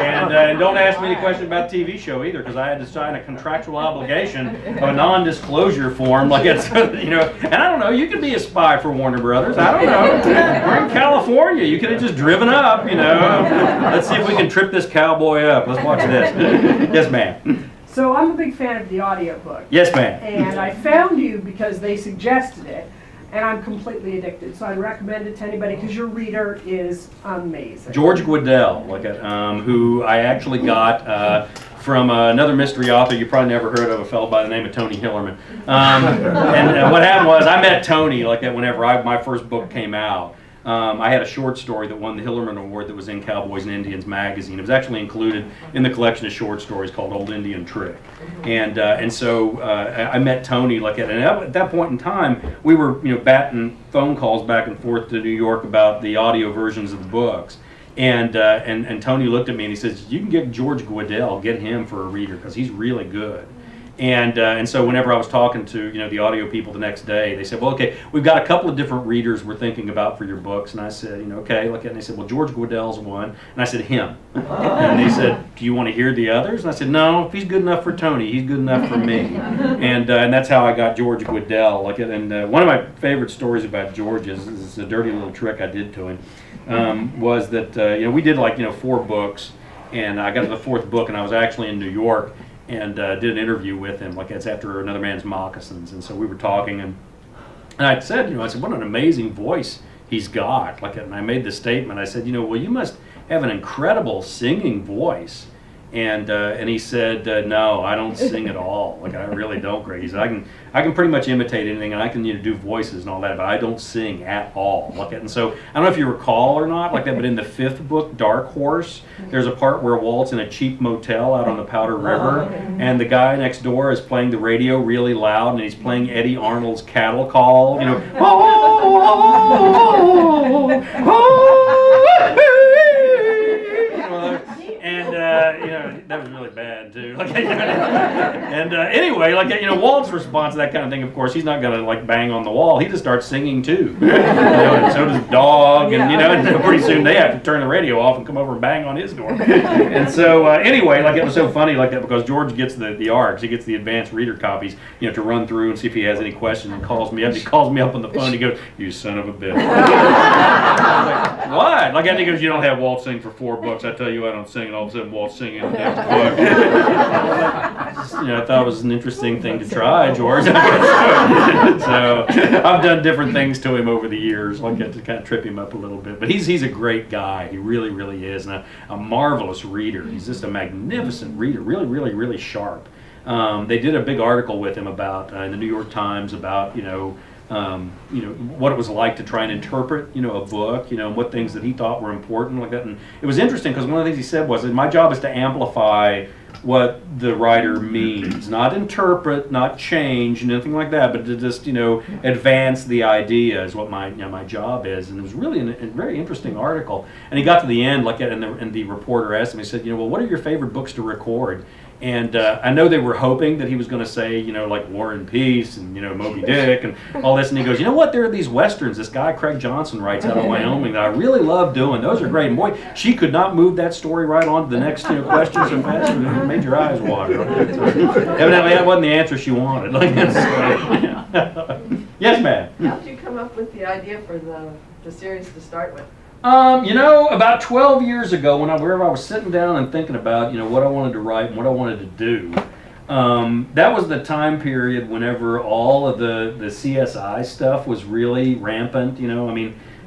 And don't ask me any questions about TV show either, because I had to sign a contractual obligation of a non-disclosure form. Like, it's, you know, and I don't know. You could be a spy for Warner Brothers. I don't know. We're in California. You could have just driven up. You know. Let's see if we can trip this cowboy up. Let's watch this. Yes, ma'am. So I'm a big fan of the audiobook. Yes, ma'am. And I found you because they suggested it, and I'm completely addicted. So I'd recommend it to anybody because your reader is amazing. George Guidell, who I actually got from another mystery author you probably never heard of, a fellow by the name of Tony Hillerman. And what happened was I met Tony whenever my first book came out. I had a short story that won the Hillerman Award that was in Cowboys and Indians magazine. It was actually included in the collection of short stories called Old Indian Trick. And so I met Tony and at that point in time we were, you know, batting phone calls back and forth to New York about the audio versions of the books. And Tony looked at me and he says, you can get George Guidell, get him for a reader because he's really good. And so whenever I was talking to, you know, the audio people the next day, they said, well, okay, we've got a couple of different readers we're thinking about for your books. And I said, you know, okay, look at it. And they said, well, George Guidell's one. And I said, him. And they said, do you want to hear the others? And I said, no, if he's good enough for Tony, he's good enough for me. And that's how I got George Guidell. And one of my favorite stories about George is a dirty little trick I did to him, was that, you know, we did 4 books. And I got to the 4th book and I was actually in New York. And did an interview with him, it's after Another Man's Moccasins, and so we were talking, and I said, you know, what an amazing voice he's got, and I made the statement, I said, you know, well, you must have an incredible singing voice, and he said, no, I don't sing at all, I really don't, Greg. He said, I can pretty much imitate anything, and I can, you know, do voices and all that, but I don't sing at all, and so I don't know if you recall or not, but in the 5th book, Dark Horse, there's a part where Walt's in a cheap motel out on the Powder River, and the guy next door is playing the radio really loud, and he's playing Eddie Arnold's Cattle Call, you know, you know, that was really bad too. And anyway, you know, Walt's response to that kind of thing, of course, he's not gonna bang on the wall. He just starts singing too. You know, and so does the dog, and you know, and pretty soon they have to turn the radio off and come over and bang on his door. And so anyway, it was so funny that because George gets the ARCs, he gets the advanced reader copies, you know, to run through and see if he has any questions, and calls me up. He calls me up on the phone. He goes, "You son of a bitch." I was like, what? And he goes, "You don't have Walt sing for 4 books. I tell you, I don't sing." And all of a sudden, Walt's singing in the next book. I thought it was an interesting thing to try, George. So I've done different things to him over the years, like to kind of trip him up a little bit. But he's a great guy. He really, really is, and a marvelous reader. He's just a magnificent reader, really, really, really sharp. They did a big article with him about in the New York Times about what it was like to try and interpret a book, and what things that he thought were important like that. And it was interesting because one of the things he said was that my job is to amplify what the writer means, not interpret, not change, anything like that, but to just advance the idea is what my job is. And it was really a very interesting article. And he got to the end, and the reporter asked him, he said, well, what are your favorite books to record? And I know they were hoping that he was going to say, like War and Peace and, Moby Dick and all this. And he goes, you know what? There are these Westerns this guy, Craig Johnson, writes out of Wyoming that I really love doing. Those are great. And boy, she could not move that story right on to the next, questions and answers. It made your eyes water. So, evidently, that wasn't the answer she wanted. Yes, ma'am. How did you come up with the idea for the series to start with? About 12 years ago, wherever I was sitting down and thinking about, what I wanted to write and what I wanted to do, that was the time period whenever all of the CSI stuff was really rampant.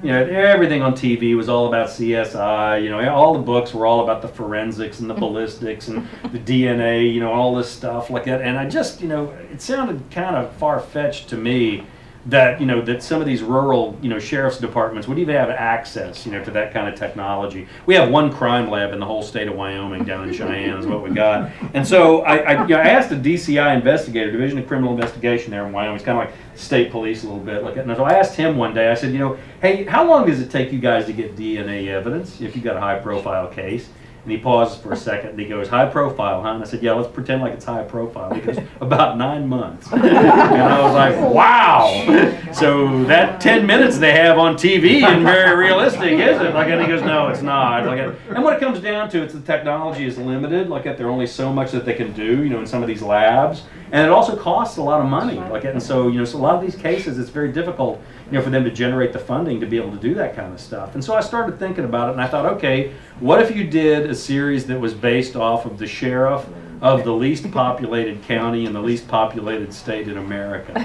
Everything on TV was all about CSI. All the books were all about the forensics and the ballistics and the DNA. All this stuff like that. And I just, it sounded kind of far-fetched to me that that some of these rural sheriff's departments would even have access to that kind of technology. We have one crime lab in the whole state of Wyoming down in Cheyenne is what we got. And so I asked the DCI investigator, Division of Criminal Investigation there in Wyoming. It's kind of like state police a little bit. And so I asked him one day, I said, hey, how long does it take you guys to get DNA evidence if you've got a high profile case? And he pauses for a second and he goes, high profile, huh? And I said, yeah, let's pretend like it's high profile. He goes, about 9 months. And I was like, wow. So that 10 minutes they have on TV isn't very realistic, is it? And he goes, no, it's not. And what it comes down to, it's the technology is limited. There's only so much that they can do, in some of these labs. And it also costs a lot of money. And so, so a lot of these cases, it's very difficult, for them to generate the funding to be able to do that kind of stuff. And so I started thinking about it, and I thought, okay, what if you did a series that was based off of the sheriff of the least populated county in the least populated state in America?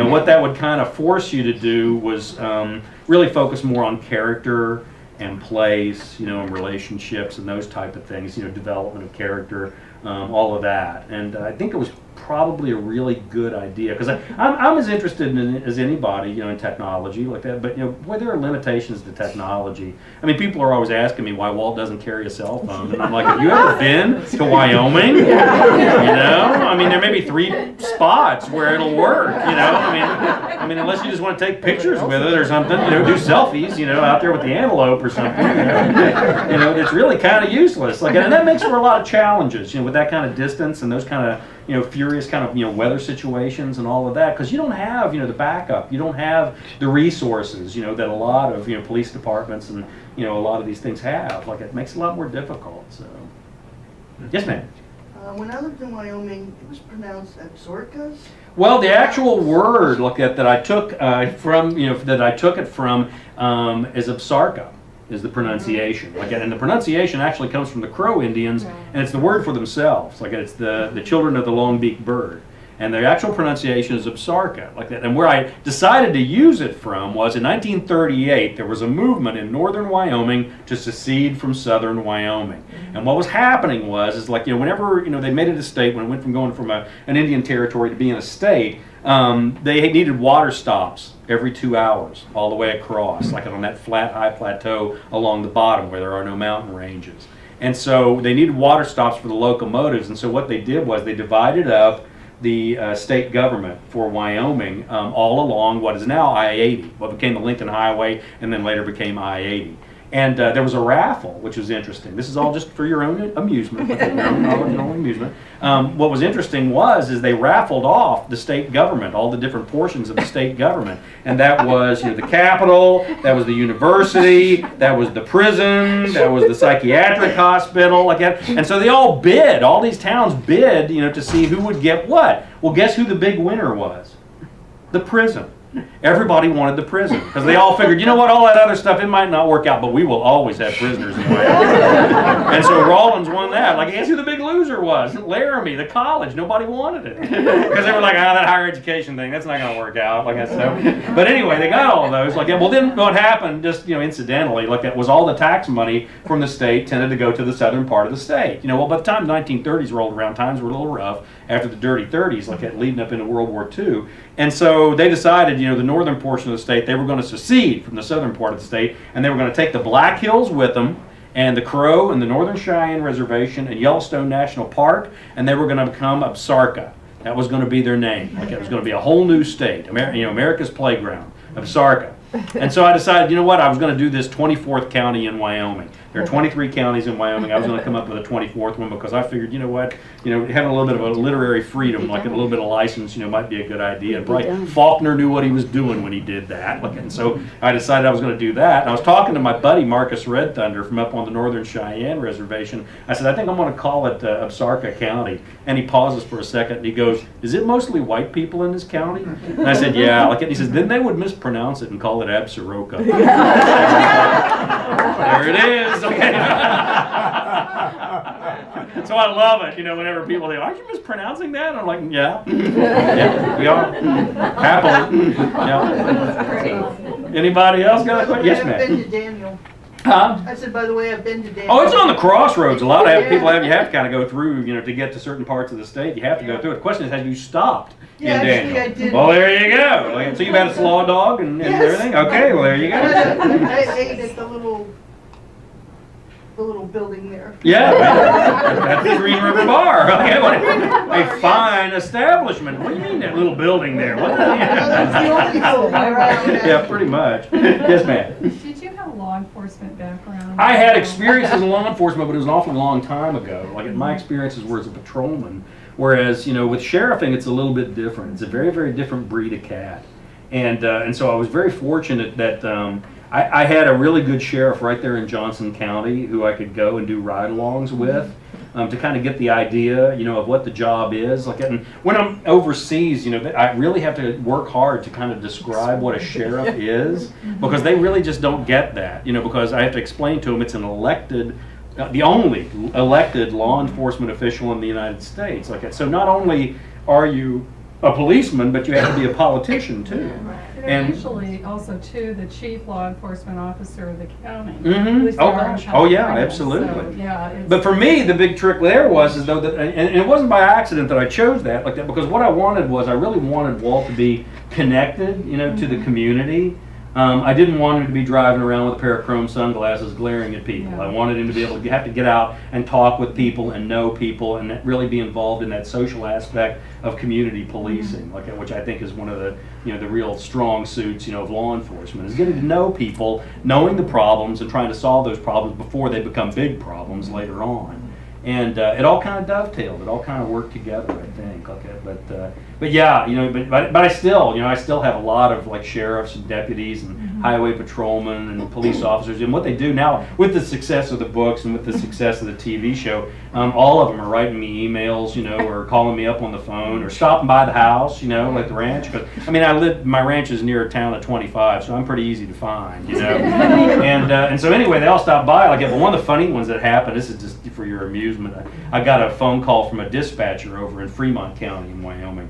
What that would kind of force you to do was really focus more on character and place, and relationships and those type of things, development of character, all of that. And I think it was probably a really good idea because I'm as interested in it as anybody, in technology like that. But boy, there are limitations to technology. I mean, people are always asking me why Walt doesn't carry a cell phone, and I'm like, have you ever been to Wyoming? I mean, there may be 3 spots where it'll work. I mean, unless you just want to take pictures with it or something, do selfies, out there with the antelope or something. It's really kind of useless. And that makes for a lot of challenges, with that kind of distance and those kind of furious kind of weather situations and all of that, because you don't have the backup, you don't have the resources that a lot of police departments and a lot of these things have. It makes it a lot more difficult. So yes, ma'am. When I lived in Wyoming, it was pronounced Absorcas. Well, the actual word that I took from that I took it from is Absarca. Is the pronunciation. And the pronunciation actually comes from the Crow Indians, and it's the word for themselves. It's the children of the long-beaked bird. And the actual pronunciation is Absarca, And where I decided to use it from was in 1938, there was a movement in northern Wyoming to secede from southern Wyoming. And what was happening was, whenever, they made it a state, when it went from going from an Indian territory to being a state, they needed water stops every 2 hours all the way across, on that flat, high plateau along the bottom where there are no mountain ranges. And so they needed water stops for the locomotives, and so what they did was they divided up the state government for Wyoming all along what is now I-80, what became the Lincoln Highway and then later became I-80. And there was a raffle, which was interesting. This is all just for your own amusement, your own knowledge and own amusement. What was interesting is they raffled off the state government, all the different portions of the state government. And that was the Capitol, that was the university, that was the prison, that was the psychiatric hospital, And so they all bid, all these towns bid, to see who would get what. Well, guess who the big winner was? The prison. everybody wanted the prison because they all figured, you know what, all that other stuff, it might not work out, but we will always have prisoners in Wyoming. And so Rawlins won that. Like, guess who the big loser was? Laramie, the college. Nobody wanted it because they were like, that higher education thing, that's not going to work out. Like so. But anyway, they got all of those. Like, well, then what happened? Just incidentally, like that was all the tax money from the state tended to go to the southern part of the state. Well, by the time the 1930s rolled around, times were a little rough after the dirty 30s, like that leading up into World War II. And so they decided, the northern portion of the state, they were going to secede from the southern part of the state, and they were going to take the Black Hills with them, and the Crow and the Northern Cheyenne Reservation and Yellowstone National Park, and they were going to become Absaroka. That was going to be their name. Like it was going to be a whole new state, America's playground, Absaroka. And so I decided, I was going to do this 24th county in Wyoming. There are 23 counties in Wyoming. I was going to come up with a 24th one because I figured, having a little bit of a literary freedom, like a little bit of license, might be a good idea. And probably Faulkner knew what he was doing when he did that. And so I decided I was going to do that. And I was talking to my buddy Marcus Red Thunder from up on the Northern Cheyenne Reservation. I said, I think I'm going to call it Absaroka County. And he pauses for a second and he goes, is it mostly white people in this county? And I said, yeah. And he says, then they would mispronounce it and call it Absaroka. There it is. Okay. So I love it, whenever people say, aren't you mispronouncing that? I'm like, yeah. Yeah, we are. Happily. Yeah. Anybody else got a question? Yes, ma'am. I've been to Daniel. Huh? I said, by the way, I've been to Daniel. Oh, it's on the crossroads. A lot of people you have to kind of go through, to get to certain parts of the state. You have to go through it. The question is, have you stopped in Daniel? I did. Well, there you go. So you've had a slaw dog and everything? Okay, well, there you go. I ate at the little building there. Yeah, that's the Green River Bar. Okay, a fine establishment. What do you mean that little building there? What yeah, pretty much. Yes, ma'am. Did you have a law enforcement background? I had experience as a law enforcement, but it was an awfully long time ago. Like my experiences were as a patrolman, whereas with sheriffing, it's a little bit different. It's a very, very different breed of cat, and so I was very fortunate that. I had a really good sheriff right there in Johnson County who I could go and do ride-alongs with to kind of get the idea, of what the job is. And when I'm overseas, I really have to work hard to kind of describe what a sheriff is because they really just don't get that, because I have to explain to them it's an elected, the only elected law enforcement official in the United States. So not only are you a policeman, but you have to be a politician too. And actually, also too, the chief law enforcement officer of the county. Mm-hmm. Oh gosh. Oh yeah, absolutely. So, yeah. But for me, the big trick there was that, and it wasn't by accident that I chose that like that, because what I wanted was I really wanted Walt to be connected, to the community. I didn't want him to be driving around with a pair of chrome sunglasses glaring at people. Yeah. I wanted him to be able to have to get out and talk with people and know people and really be involved in that social aspect of community policing, which I think is one of the the real strong suits of law enforcement, is getting to know people, knowing the problems and trying to solve those problems before they become big problems later on. And it all kind of dovetailed. It all kind of worked together, I think. But yeah, but I still, I still have a lot of sheriffs and deputies and highway patrolmen and police officers, and what they do now with the success of the books and with the success of the TV show, all of them are writing me emails, or calling me up on the phone or stopping by the house, like the ranch. Because my ranch is near a town of 25, so I'm pretty easy to find, and so anyway, they all stop by but one of the funny ones that happened, this is just for your amusement. I got a phone call from a dispatcher over in Fremont County in Wyoming.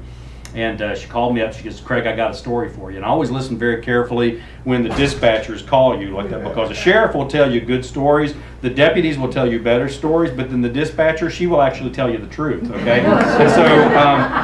And she called me up. She goes, Craig, I got a story for you. And I always listen very carefully when the dispatchers call you like that, because the sheriff will tell you good stories, the deputies will tell you better stories, but then the dispatcher, she will actually tell you the truth, okay? And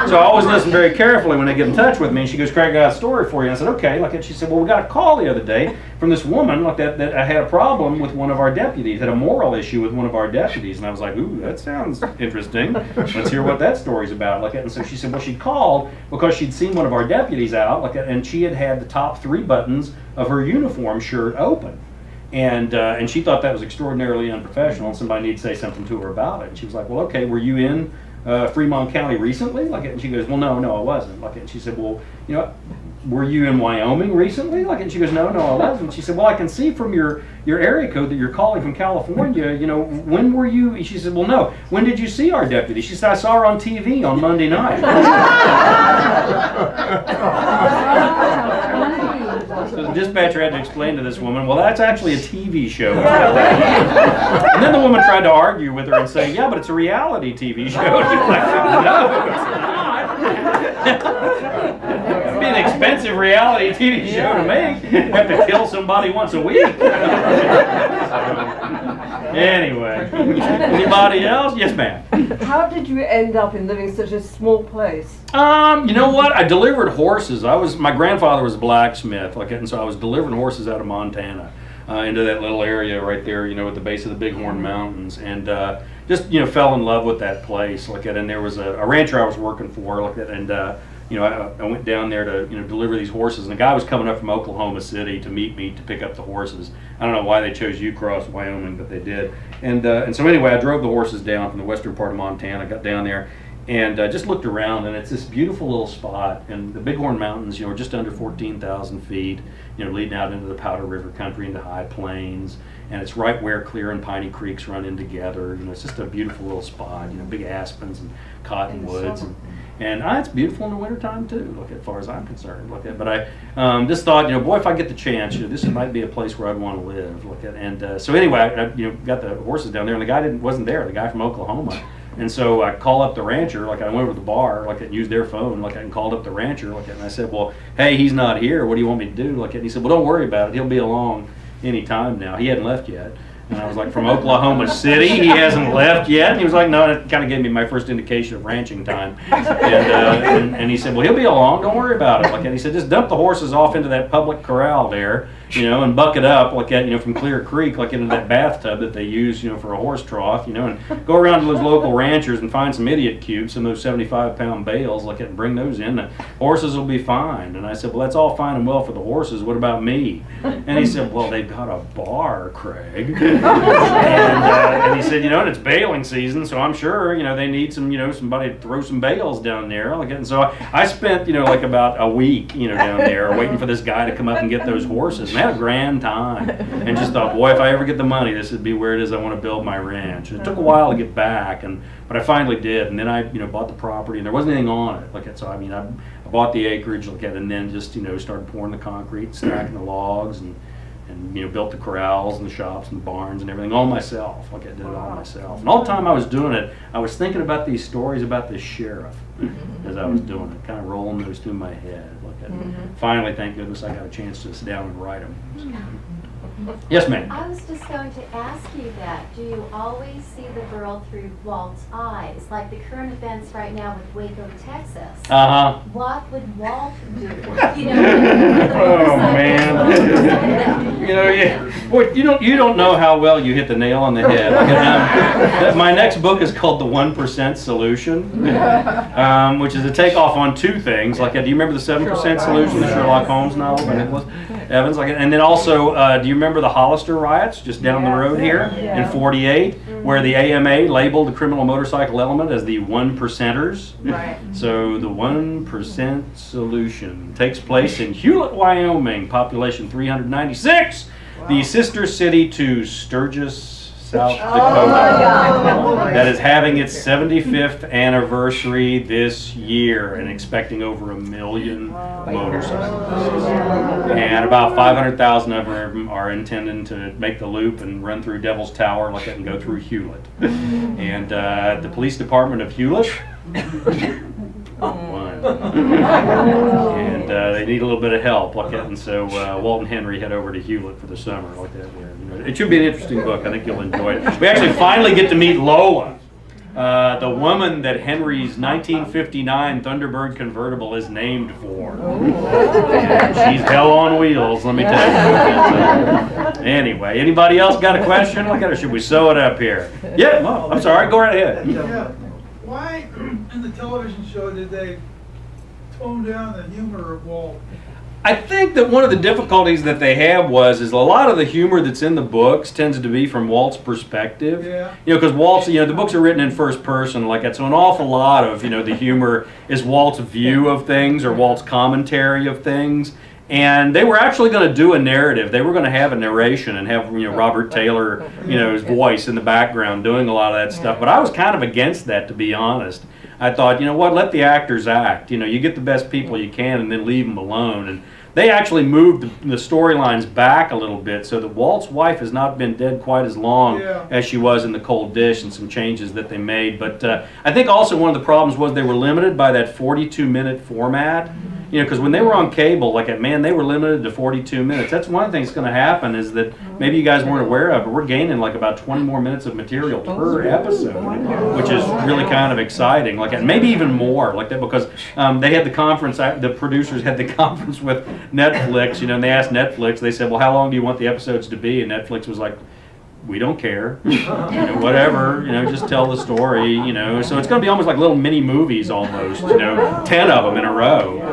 so I always listen very carefully when they get in touch with me. And she goes, Craig, I got a story for you. And I said, okay. And she said, well, we got a call the other day from this woman that I had a problem with one of our deputies, had a moral issue with one of our deputies. And I was like, ooh, that sounds interesting. Let's hear what that story's about. And so she said, well, she called because she'd seen one of our deputies out, and she had the top 3 buttons of her uniform shirt open. And she thought that was extraordinarily unprofessional, and somebody needed to say something to her about it. And she was like, well, okay, were you in Fremont County recently? And she goes, well, no, I wasn't. And she said, well, were you in Wyoming recently? And she goes, no, I wasn't. She said, well, I can see from your area code that you're calling from California. When were you? She said, well, no. When did you see our deputy? She said, I saw her on TV on Monday night. the dispatcher had to explain to this woman, well, that's actually a TV show. And then the woman tried to argue with her and say, yeah, but it's a reality TV show. She's like, no, it's not. It'd be an expensive reality TV show to make. You have to kill somebody once a week. Anyway, anybody else? Yes, ma'am. How did you end up in living in such a small place? You know what? I delivered horses. My grandfather was a blacksmith, and so I was delivering horses out of Montana into that little area right there, at the base of the Bighorn Mountains, and just fell in love with that place, and there was a rancher I was working for, and I went down there to deliver these horses, and a guy was coming up from Oklahoma City to meet me to pick up the horses. I don't know why they chose Ucross, Wyoming, but they did. And so anyway, I drove the horses down from the western part of Montana, got down there, and just looked around, and it's this beautiful little spot, and the Bighorn Mountains, are just under 14,000 feet, leading out into the Powder River country, into high plains, and it's right where Clear and Piney Creeks run in together. It's just a beautiful little spot, big aspens and cottonwoods. And it's beautiful in the wintertime too, as far as I'm concerned. But I just thought, boy, if I get the chance, this might be a place where I'd want to live. So anyway, I got the horses down there, and the guy wasn't there, the guy from Oklahoma. And so I called up the rancher, I went over to the bar, and used their phone, and called up the rancher, and I said, well, hey, he's not here, what do you want me to do? And he said, well, don't worry about it, he'll be along any time now. He hadn't left yet. And I was like, from Oklahoma City, he hasn't left yet? And he was like, no, it kind of gave me my first indication of ranching time. And he said, well, he'll be along, don't worry about it. And he said, just dump the horses off into that public corral there, and bucket up, from Clear Creek, into that bathtub that they use, for a horse trough, and go around to those local ranchers and find some idiot cubes, some of those 75-pound bales, and bring those in. The horses will be fine. And I said, well, that's all fine and well for the horses. What about me? And he said, well, they've got a bar, Craig. And he said, and it's baling season, so I'm sure, they need some, somebody to throw some bales down there. And so I spent, about a week, down there waiting for this guy to come up and get those horses. And I had a grand time. And just thought, boy, if I ever get the money, this would be where it is I want to build my ranch. And it took a while to get back, but I finally did. And then I, bought the property, and there wasn't anything on it. So I bought the acreage, and then just, started pouring the concrete, stacking the logs, and built the corrals and the shops and the barns and everything all myself. I did it all myself. And all the time I was doing it, I was thinking about these stories about this sheriff as I was doing it, kind of rolling those through my head. Finally, thank goodness, I got a chance to sit down and write them. Yes, ma'am. I was just going to ask you that. Do you always see the world through Walt's eyes? Like the current events right now with Waco, Texas. Uh-huh. What would Walt do? Oh, man. You don't know how well you hit the nail on the head. My next book is called The 1% Solution, which is a takeoff on two things. Do you remember the 7% Solution, the Sherlock Holmes novel by Nicholas Evans? And then also, do you remember the Hollister riots just down the road here in '48, where the AMA labeled the criminal motorcycle element as the 1%ers? Right. So the 1% Solution takes place in Hewlett, Wyoming, population 396, the sister city to Sturgis, South Dakota, that is having its 75th anniversary this year and expecting over 1 million motorcycles. And about 500,000 of them are intending to make the loop and run through Devil's Tower and go through Hewlett. And the police department of Hewlett won. And they need a little bit of help, and so Walt and Henry head over to Hewlett for the summer, It should be an interesting book. I think you'll enjoy it. We actually finally get to meet Lola, the woman that Henry's 1959 Thunderbird convertible is named for. And she's hell on wheels, let me tell you. Anyway, anybody else got a question? Should we sew it up here? Yeah, well, I'm sorry, go right ahead. Yeah. Why in the television show did they tone down the humor of Walt? I think that one of the difficulties that they have is a lot of the humor that's in the books tends to be from Walt's perspective. Yeah. Because Walt's, the books are written in first person like that, so an awful lot of, the humor is Walt's view of things or Walt's commentary of things. And they were actually going to do a narrative. They were going to have a narration and have, Robert Taylor, his voice in the background doing a lot of that stuff. But I was kind of against that, to be honest. I thought, let the actors act. You get the best people you can and then leave them alone. And they actually moved the storylines back a little bit so that Walt's wife has not been dead quite as long as she was in the Cold Dish, and some changes that they made. But I think also one of the problems was they were limited by that 42-minute format. You know, because when they were on cable, like man, they were limited to 42 minutes. That's one of the things that's going to happen is that maybe you guys weren't aware of, but we're gaining like about 20 more minutes of material per episode, which is really kind of exciting. Like, and maybe even more like that, because they had the conference. The producers had the conference with Netflix. You know, and they asked Netflix. They said, "Well, how long do you want the episodes to be?" And Netflix was like, "We don't care, you know, whatever, you know, just tell the story, you know." So it's going to be almost like little mini movies almost, you know, 10 of them in a row.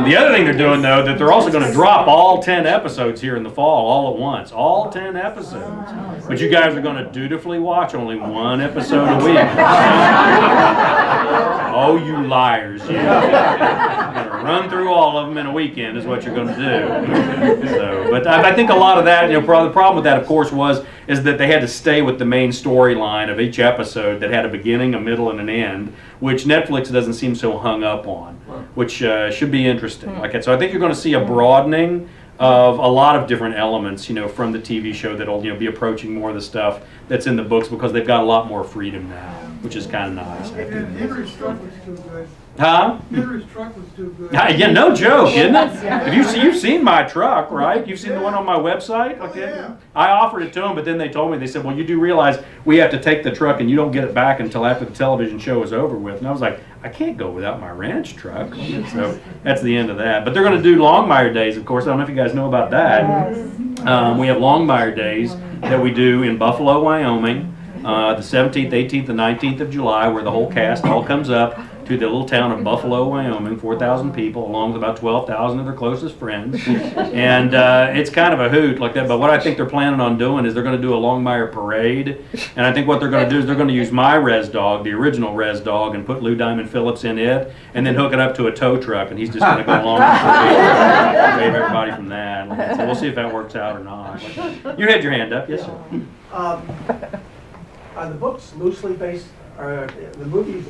The other thing they're doing, though, that they're also going to drop all 10 episodes here in the fall all at once, all 10 episodes. But you guys are going to dutifully watch only one episode a week. Oh, you liars, you. You're going to run through all of them in a weekend is what you're going to do. So, but I think a lot of that, you know, the problem with that, of course, is that they had to stay with the main storyline of each episode that had a beginning, a middle, and an end, which Netflix doesn't seem so hung up on, which should be interesting. Like, so I think you're going to see a broadening of a lot of different elements, you know, from the TV show that'll, you know, be approaching more of the stuff that's in the books, because they've got a lot more freedom now, which is kind of nice. And Henry's truck was too good. Huh? Henry's truck was too good. Yeah, no joke, isn't it? Have you've seen my truck, right? You've seen the one on my website? Okay. I offered it to them, but then they told me, they said, "Well, you do realize we have to take the truck and you don't get it back until after the television show is over with." And I was like, I can't go without my ranch truck. So that's the end of that. But they're going to do Longmeyer Days, of course. I don't know if you guys know about that. We have Longmeyer Days that we do in Buffalo, Wyoming, the 17th, 18th, and 19th of July, where the whole cast all comes up to the little town of Buffalo, Wyoming, 4,000 people, along with about 12,000 of their closest friends. And it's kind of a hoot like that. But what I think they're planning on doing is they're going to do a Longmeyer parade. And I think what they're going to do is they're going to use my res dog, the original res dog, and put Lou Diamond Phillips in it, and then hook it up to a tow truck, and he's just going to go along and save everybody from that. So we'll see if that works out or not. You had your hand up. Yes, sir. Are the books loosely based, or the movies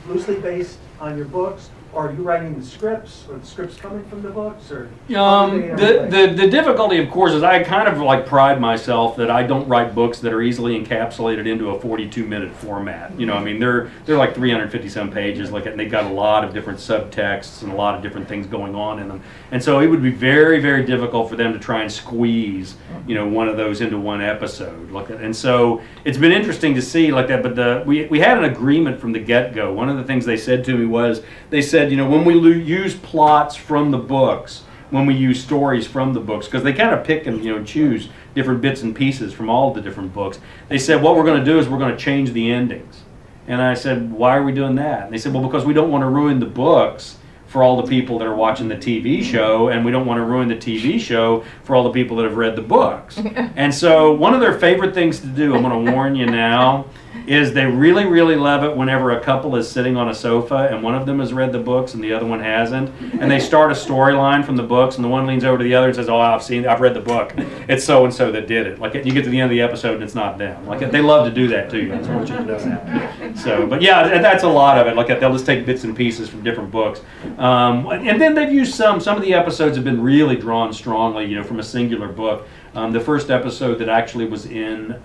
loosely based on your books, or are you writing the scripts, or the scripts coming from the books, or? The difficulty, of course, is I kind of like pride myself that I don't write books that are easily encapsulated into a 42-minute format. You know, I mean, they're like 350-some pages, like, and they've got a lot of different subtexts and a lot of different things going on in them. And so it would be very, very difficult for them to try and squeeze, you know, one of those into one episode. Like that. And so it's been interesting to see like that. But we had an agreement from the get-go. One of the things they said to me was, they said, you know, when we use plots from the books, when we use stories from the books, because they kind of pick and, you know, choose different bits and pieces from all of the different books. They said, what we're going to do is we're going to change the endings. And I said, why are we doing that? And they said, well, because we don't want to ruin the books for all the people that are watching the TV show, and we don't want to ruin the TV show for all the people that have read the books. And so one of their favorite things to do, I'm going to warn you now, is they really, really love it whenever a couple is sitting on a sofa and one of them has read the books and the other one hasn't, and they start a storyline from the books, and the one leans over to the other and says, "Oh, I've read the book. It's so and so that did it." Like, you get to the end of the episode and it's not them. Like, they love to do that to you. I just want you to know that. So, but yeah, that's a lot of it. Like, they'll just take bits and pieces from different books, and then they've used some of the episodes have been really drawn strongly, you know, from a singular book. The first episode that actually was in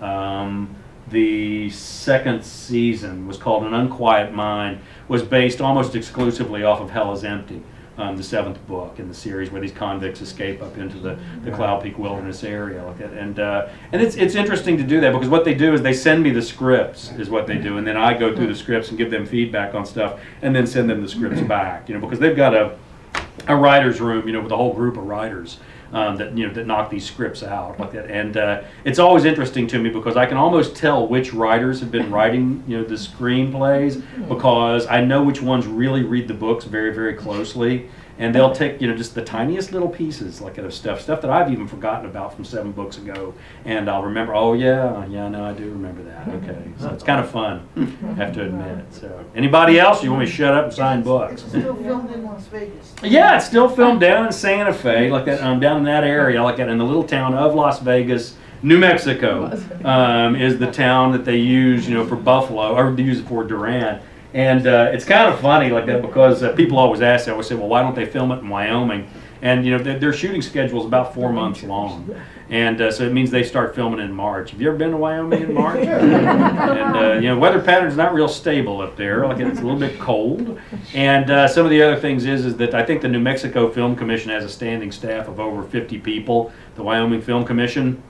the second season was called An Unquiet Mind, was based almost exclusively off of Hell is Empty, the seventh book in the series, where these convicts escape up into the Cloud Peak Wilderness area. Like that. And it's interesting to do that, because what they do is they send me the scripts, is what they do, and then I go through the scripts and give them feedback on stuff, and then send them the scripts back, you know, because they've got a writer's room, you know, with a whole group of writers that knock these scripts out like that. And it's always interesting to me, because I can almost tell which writers have been writing, you know, the screenplays, because I know which ones really read the books very, very closely, and they'll take, you know, just the tiniest little pieces like of stuff that I've even forgotten about from 7 books ago, and I'll remember, oh yeah, no, I do remember that. Okay, so it's kind of fun, I have to admit. So, anybody else? You want me to shut up and sign books? It's still filmed in Las Vegas. Yeah, it's still filmed down in Santa Fe, like that, down in that area, like that, in the little town of Las Vegas. New Mexico is the town that they use, you know, for Buffalo, or they use it for Durant. And it's kind of funny like that, because people always ask, I always say, well, why don't they film it in Wyoming? And you know, their shooting schedule is about 4 months long. And so it means they start filming in March. Have you ever been to Wyoming in March? And you know, weather pattern's not real stable up there. Like, it's a little bit cold. And some of the other things is that I think the New Mexico Film Commission has a standing staff of over 50 people. The Wyoming Film Commission,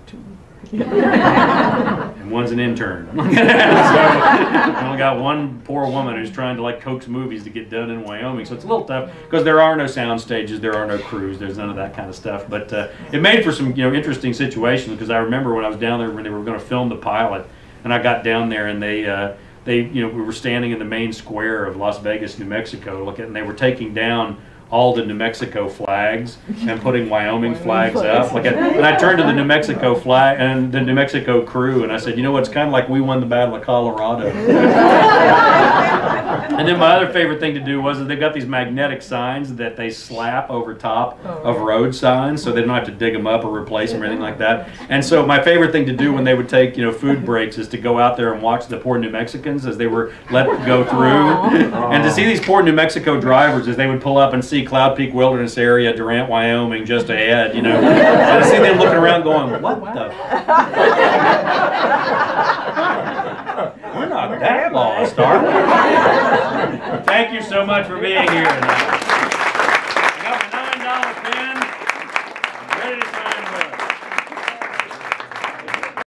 and one's an intern. So I only got one poor woman who's trying to like coax movies to get done in Wyoming. So it's a little tough because there are no sound stages, there are no crews, there's none of that kind of stuff. But it made for some, you know, interesting situations, because I remember when I was down there when they were going to film the pilot, and I got down there and they you know, we were standing in the main square of Las Vegas, New Mexico, and they were taking down all the New Mexico flags and putting Wyoming flags up. And I turned to the New Mexico flag and the New Mexico crew, and I said, you know what, it's kind of like we won the Battle of Colorado. And then my other favorite thing to do was that they've got these magnetic signs that they slap over top of road signs, so they don't have to dig them up or replace them or anything like that. And so my favorite thing to do when they would take, you know, food breaks is to go out there and watch the poor New Mexicans as they were let go through. And to see these poor New Mexico drivers as they would pull up and see Cloud Peak Wilderness Area, Durant, Wyoming, just ahead, you know. And I see them looking around going, what the? We're not that lost, are we? Thank you so much for being here tonight.